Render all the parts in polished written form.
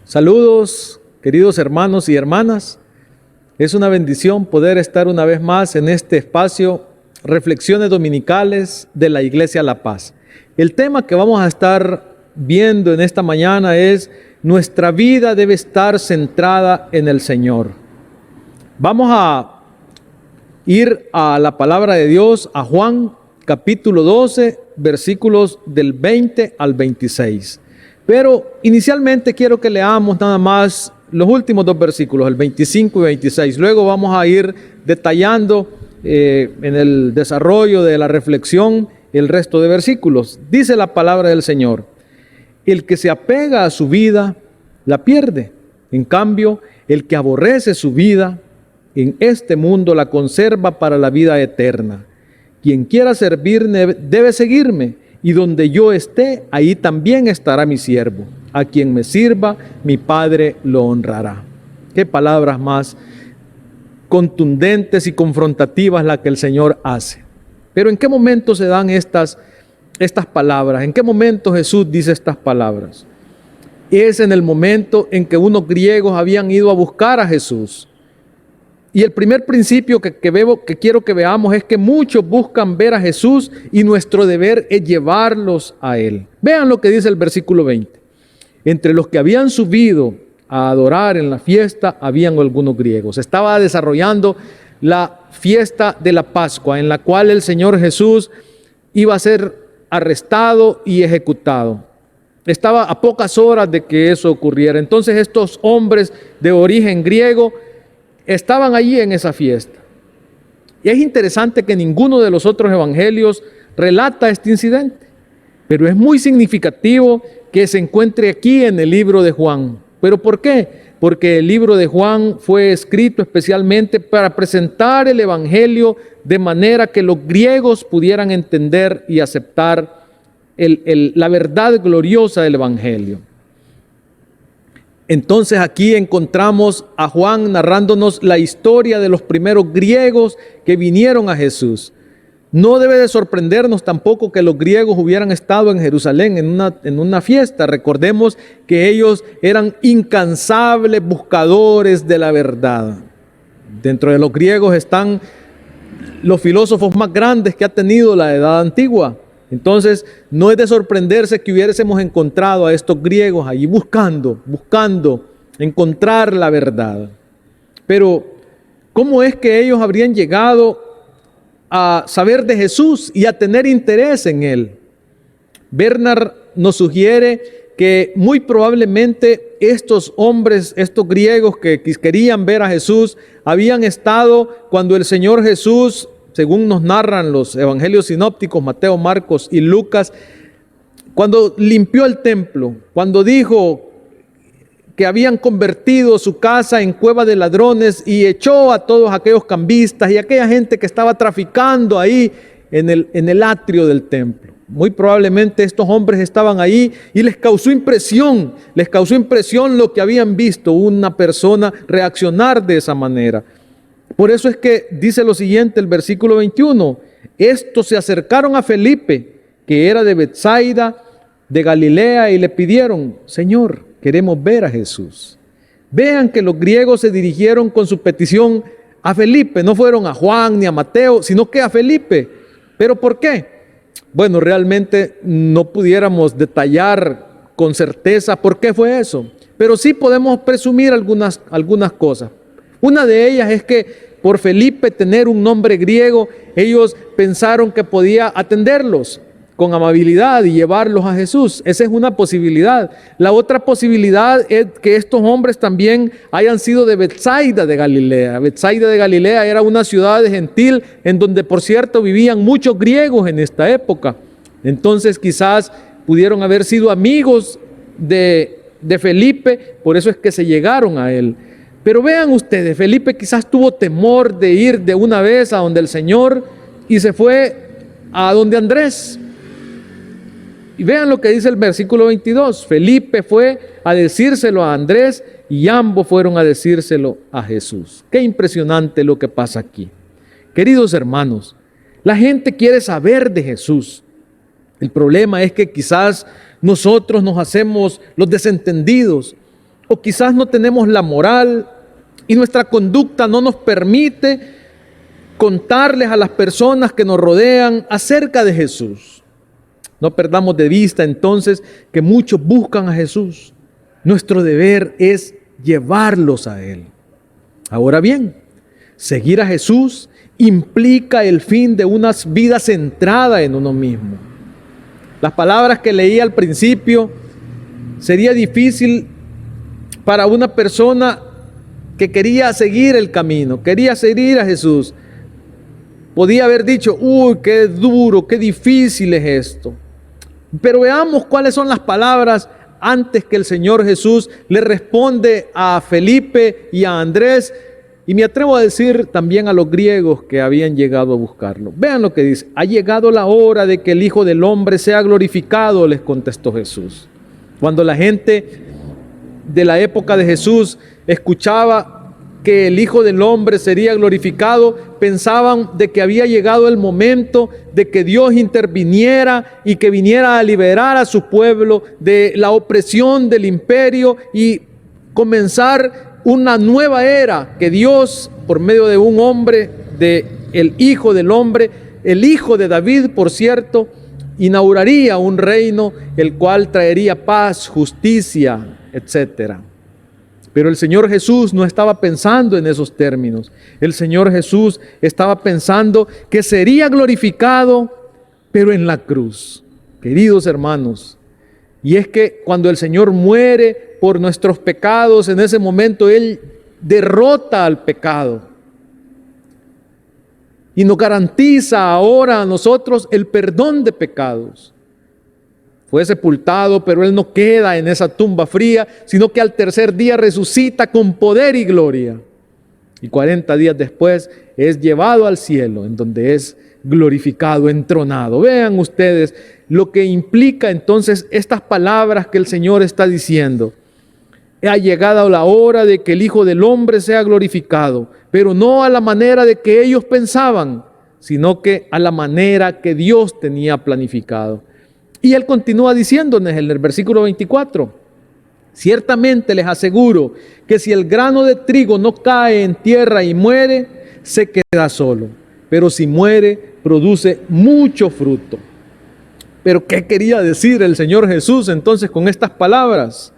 Saludos, queridos hermanos y hermanas. Es una bendición poder estar una vez más en este espacio, Reflexiones Dominicales de la Iglesia La Paz. El tema que vamos a estar viendo en esta mañana es: nuestra vida debe estar centrada en el Señor. Vamos a ir a la palabra de Dios, a Juan capítulo 12, versículos del 20 al 26. Pero inicialmente quiero que leamos nada más los últimos dos versículos, el 25 y 26. Luego vamos a ir detallando en el desarrollo de la reflexión el resto de versículos. Dice la palabra del Señor: el que se apega a su vida, la pierde. En cambio, el que aborrece su vida en este mundo, la conserva para la vida eterna. Quien quiera servirme debe seguirme, y donde yo esté, ahí también estará mi siervo. A quien me sirva, mi Padre lo honrará. Qué palabras más contundentes y confrontativas la que el Señor hace. Pero ¿en qué momento se dan estas palabras? ¿En qué momento Jesús dice estas palabras? Es en el momento en que unos griegos habían ido a buscar a Jesús. Y el primer principio que quiero que veamos es que muchos buscan ver a Jesús y nuestro deber es llevarlos a Él. Vean lo que dice el versículo 20. Entre los que habían subido a adorar en la fiesta, habían algunos griegos. Estaba desarrollando la fiesta de la Pascua, en la cual el Señor Jesús iba a ser arrestado y ejecutado. Estaba a pocas horas de que eso ocurriera. Entonces estos hombres de origen griego estaban allí en esa fiesta. Y es interesante que ninguno de los otros evangelios relata este incidente, pero es muy significativo que se encuentre aquí en el libro de Juan. ¿Pero por qué? Porque el libro de Juan fue escrito especialmente para presentar el evangelio de manera que los griegos pudieran entender y aceptar la verdad gloriosa del evangelio. Entonces aquí encontramos a Juan narrándonos la historia de los primeros griegos que vinieron a Jesús. No debe de sorprendernos tampoco que los griegos hubieran estado en Jerusalén en una fiesta. Recordemos que ellos eran incansables buscadores de la verdad. Dentro de los griegos están los filósofos más grandes que ha tenido la Edad Antigua. Entonces, no es de sorprenderse que hubiésemos encontrado a estos griegos allí buscando encontrar la verdad. Pero, ¿cómo es que ellos habrían llegado a saber de Jesús y a tener interés en Él? Bernard nos sugiere que muy probablemente estos hombres, estos griegos que querían ver a Jesús, habían estado cuando el Señor Jesús, según nos narran los evangelios sinópticos, Mateo, Marcos y Lucas, cuando limpió el templo, cuando dijo que habían convertido su casa en cueva de ladrones y echó a todos aquellos cambistas y aquella gente que estaba traficando ahí en el atrio del templo. Muy probablemente estos hombres estaban ahí y les causó impresión lo que habían visto una persona reaccionar de esa manera. Por eso es que dice lo siguiente el versículo 21. Estos se acercaron a Felipe, que era de Betsaida, de Galilea, y le pidieron: Señor, queremos ver a Jesús. Vean que los griegos se dirigieron con su petición a Felipe, no fueron a Juan ni a Mateo, sino que a Felipe. ¿Pero por qué? Bueno, realmente no pudiéramos detallar con certeza por qué fue eso, pero sí podemos presumir algunas cosas. Una de ellas es que por Felipe tener un nombre griego, ellos pensaron que podía atenderlos con amabilidad y llevarlos a Jesús. Esa es una posibilidad. La otra posibilidad es que estos hombres también hayan sido de Betsaida de Galilea. Betsaida de Galilea era una ciudad de gentil en donde, por cierto, vivían muchos griegos en esta época. Entonces quizás pudieron haber sido amigos de Felipe, por eso es que se llegaron a él. Pero vean ustedes, Felipe quizás tuvo temor de ir de una vez a donde el Señor y se fue a donde Andrés. Y vean lo que dice el versículo 22. Felipe fue a decírselo a Andrés y ambos fueron a decírselo a Jesús. Qué impresionante lo que pasa aquí. Queridos hermanos, la gente quiere saber de Jesús. El problema es que quizás nosotros nos hacemos los desentendidos o quizás no tenemos la moral y nuestra conducta no nos permite contarles a las personas que nos rodean acerca de Jesús. No perdamos de vista entonces que muchos buscan a Jesús. Nuestro deber es llevarlos a Él. Ahora bien, seguir a Jesús implica el fin de una vida centrada en uno mismo. Las palabras que leí al principio, sería difícil para una persona que quería seguir el camino, quería seguir a Jesús. Podía haber dicho, uy, qué duro, qué difícil es esto. Pero veamos cuáles son las palabras antes que el Señor Jesús le responde a Felipe y a Andrés, y me atrevo a decir también a los griegos que habían llegado a buscarlo. Vean lo que dice: ha llegado la hora de que el Hijo del Hombre sea glorificado, les contestó Jesús. Cuando la gente de la época de Jesús escuchaba que el Hijo del Hombre sería glorificado, pensaban de que había llegado el momento de que Dios interviniera y que viniera a liberar a su pueblo de la opresión del imperio y comenzar una nueva era, que Dios, por medio de un hombre, de el Hijo del Hombre, el Hijo de David, por cierto, inauguraría un reino el cual traería paz, justicia, etcétera. Pero el Señor Jesús no estaba pensando en esos términos. El Señor Jesús estaba pensando que sería glorificado, pero en la cruz. Queridos hermanos, y es que cuando el Señor muere por nuestros pecados, en ese momento Él derrota al pecado y nos garantiza ahora a nosotros el perdón de pecados. Fue sepultado, pero Él no queda en esa tumba fría, sino que al tercer día resucita con poder y gloria. Y 40 días después es llevado al cielo, en donde es glorificado, entronado. Vean ustedes lo que implica entonces estas palabras que el Señor está diciendo. Ha llegado la hora de que el Hijo del Hombre sea glorificado, pero no a la manera de que ellos pensaban, sino que a la manera que Dios tenía planificado. Y Él continúa diciéndonos en el versículo 24, ciertamente les aseguro que si el grano de trigo no cae en tierra y muere, se queda solo, pero si muere, produce mucho fruto. Pero ¿qué quería decir el Señor Jesús entonces con estas palabras?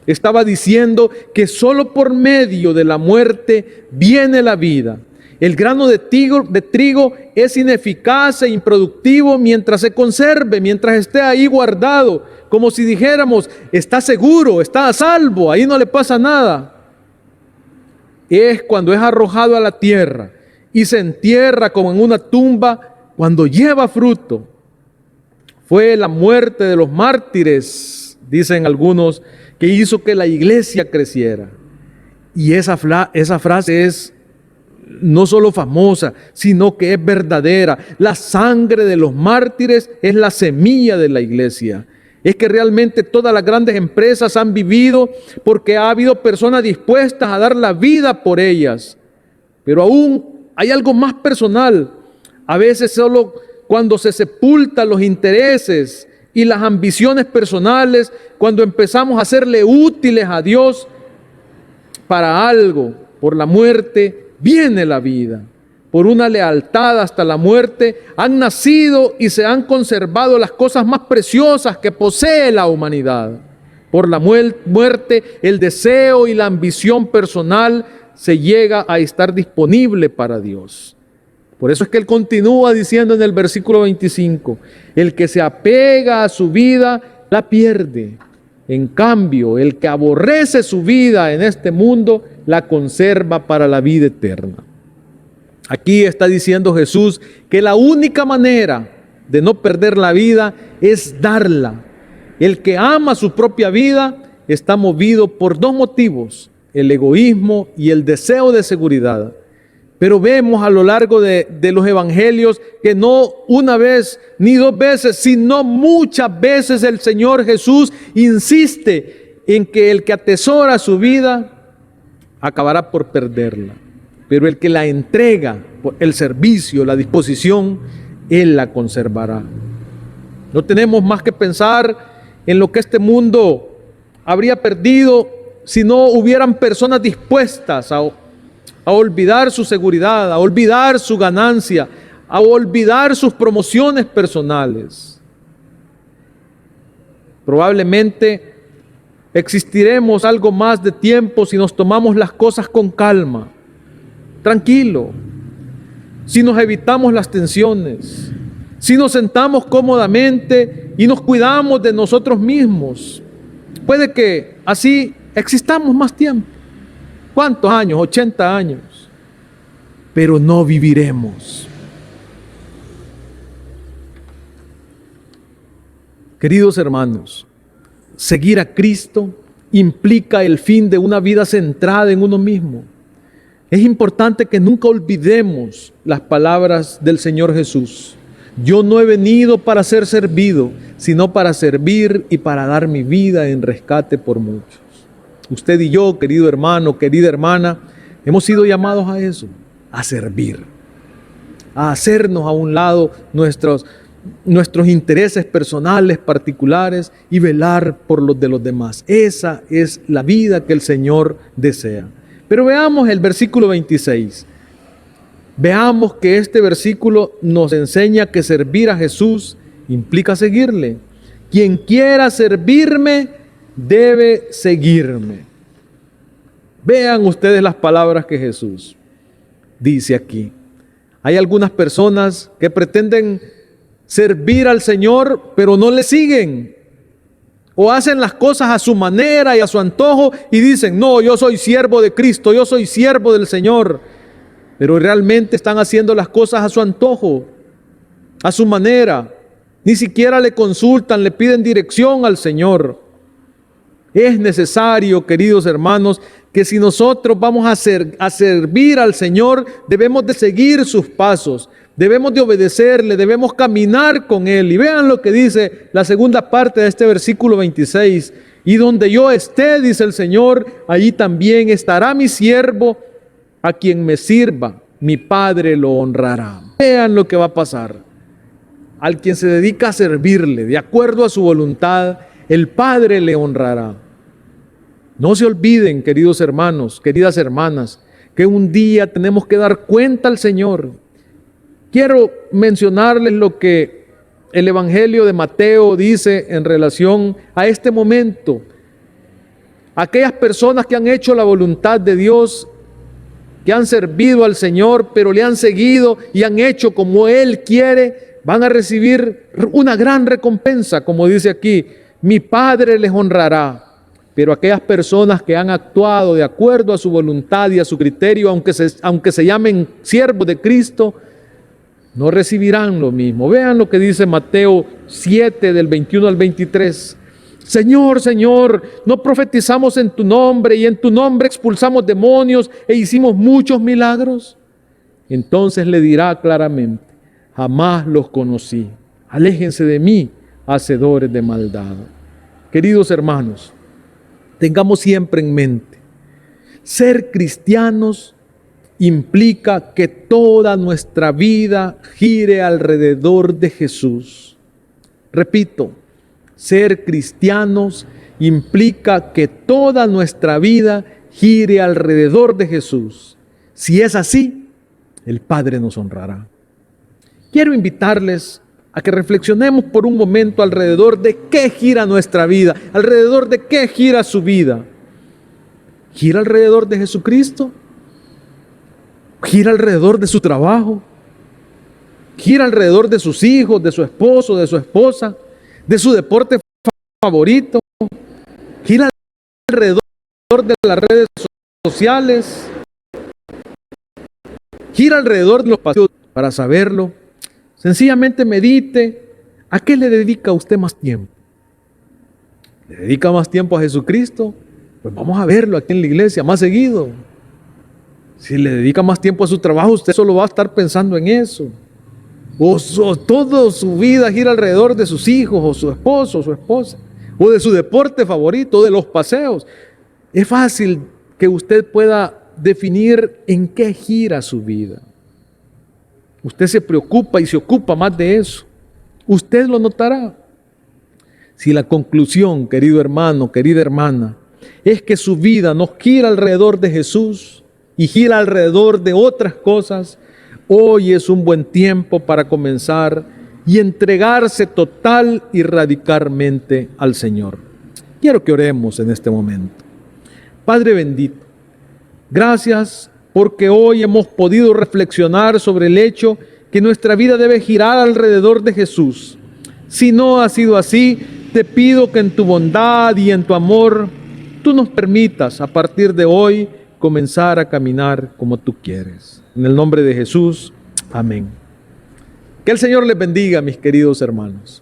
Estaba diciendo que solo por medio de la muerte viene la vida. El grano de trigo es ineficaz e improductivo mientras se conserve, mientras esté ahí guardado, como si dijéramos, está seguro, está a salvo, ahí no le pasa nada. Es cuando es arrojado a la tierra y se entierra como en una tumba, cuando lleva fruto. Fue la muerte de los mártires, dicen algunos, que hizo que la iglesia creciera. Y esa frase es no solo famosa, sino que es verdadera. La sangre de los mártires es la semilla de la iglesia. Es que realmente todas las grandes empresas han vivido porque ha habido personas dispuestas a dar la vida por ellas. Pero aún hay algo más personal. A veces solo cuando se sepultan los intereses y las ambiciones personales, cuando empezamos a serle útiles a Dios para algo, por la muerte, viene la vida. Por una lealtad hasta la muerte, han nacido y se han conservado las cosas más preciosas que posee la humanidad. Por la muerte, el deseo y la ambición personal se llega a estar disponible para Dios. Por eso es que Él continúa diciendo en el versículo 25, el que se apega a su vida, la pierde. En cambio, el que aborrece su vida en este mundo, la conserva para la vida eterna. Aquí está diciendo Jesús que la única manera de no perder la vida es darla. El que ama su propia vida está movido por dos motivos, el egoísmo y el deseo de seguridad. Pero vemos a lo largo de los evangelios que no una vez ni dos veces, sino muchas veces el Señor Jesús insiste en que el que atesora su vida acabará por perderla. Pero el que la entrega por el servicio, la disposición, Él la conservará. No tenemos más que pensar en lo que este mundo habría perdido si no hubieran personas dispuestas a olvidar su seguridad, a olvidar su ganancia, a olvidar sus promociones personales. Probablemente existiremos algo más de tiempo si nos tomamos las cosas con calma, tranquilo, si nos evitamos las tensiones, si nos sentamos cómodamente y nos cuidamos de nosotros mismos. Puede que así existamos más tiempo. ¿Cuántos años? 80 años. Pero no viviremos. Queridos hermanos, seguir a Cristo implica el fin de una vida centrada en uno mismo. Es importante que nunca olvidemos las palabras del Señor Jesús. Yo no he venido para ser servido, sino para servir y para dar mi vida en rescate por muchos. Usted y yo, querido hermano, querida hermana, hemos sido llamados a eso, a servir, a hacernos a un lado nuestros intereses personales, particulares, y velar por los de los demás. Esa es la vida que el Señor desea. Pero veamos el versículo 26. Veamos que este versículo nos enseña que servir a Jesús implica seguirle. Quien quiera servirme, debe seguirme. Vean ustedes las palabras que Jesús dice aquí. Hay algunas personas que pretenden servir al Señor, pero no le siguen. O hacen las cosas a su manera y a su antojo y dicen, no, yo soy siervo de Cristo, yo soy siervo del Señor. Pero realmente están haciendo las cosas a su antojo, a su manera. Ni siquiera le consultan, le piden dirección al Señor. Es necesario, queridos hermanos, que si nosotros vamos a servir al Señor, debemos de seguir sus pasos, debemos de obedecerle, debemos caminar con Él. Y vean lo que dice la segunda parte de este versículo 26. Y donde yo esté, dice el Señor, allí también estará mi siervo, a quien me sirva, mi Padre lo honrará. Vean lo que va a pasar. Al quien se dedica a servirle, de acuerdo a su voluntad, el Padre le honrará. No se olviden, queridos hermanos, queridas hermanas, que un día tenemos que dar cuenta al Señor. Quiero mencionarles lo que el Evangelio de Mateo dice en relación a este momento. Aquellas personas que han hecho la voluntad de Dios, que han servido al Señor, pero le han seguido y han hecho como Él quiere, van a recibir una gran recompensa, como dice aquí, mi Padre les honrará. Pero aquellas personas que han actuado de acuerdo a su voluntad y a su criterio, aunque se llamen siervos de Cristo, no recibirán lo mismo. Vean lo que dice Mateo 7, del 21 al 23. Señor, Señor, ¿no profetizamos en tu nombre y en tu nombre expulsamos demonios e hicimos muchos milagros? Entonces le dirá claramente, jamás los conocí. Aléjense de mí, hacedores de maldad. Queridos hermanos, tengamos siempre en mente, ser cristianos implica que toda nuestra vida gire alrededor de Jesús. Repito, ser cristianos implica que toda nuestra vida gire alrededor de Jesús. Si es así, el Padre nos honrará. Quiero invitarles a que reflexionemos por un momento alrededor de qué gira nuestra vida, alrededor de qué gira su vida. ¿Gira alrededor de Jesucristo? ¿Gira alrededor de su trabajo? ¿Gira alrededor de sus hijos, de su esposo, de su esposa, de su deporte favorito? ¿Gira alrededor de las redes sociales? ¿Gira alrededor de los paseos? Para saberlo, sencillamente medite, ¿a qué le dedica usted más tiempo? ¿Le dedica más tiempo a Jesucristo? Pues vamos a verlo aquí en la iglesia más seguido. Si le dedica más tiempo a su trabajo, usted solo va a estar pensando en eso. O toda su vida gira alrededor de sus hijos, o su esposo, o su esposa, o de su deporte favorito, o de los paseos. Es fácil que usted pueda definir en qué gira su vida. Usted se preocupa y se ocupa más de eso. Usted lo notará. Si la conclusión, querido hermano, querida hermana, es que su vida no gira alrededor de Jesús y gira alrededor de otras cosas, hoy es un buen tiempo para comenzar y entregarse total y radicalmente al Señor. Quiero que oremos en este momento. Padre bendito, gracias porque hoy hemos podido reflexionar sobre el hecho que nuestra vida debe girar alrededor de Jesús. Si no ha sido así, te pido que en tu bondad y en tu amor, tú nos permitas a partir de hoy comenzar a caminar como tú quieres. En el nombre de Jesús, amén. Que el Señor les bendiga, mis queridos hermanos.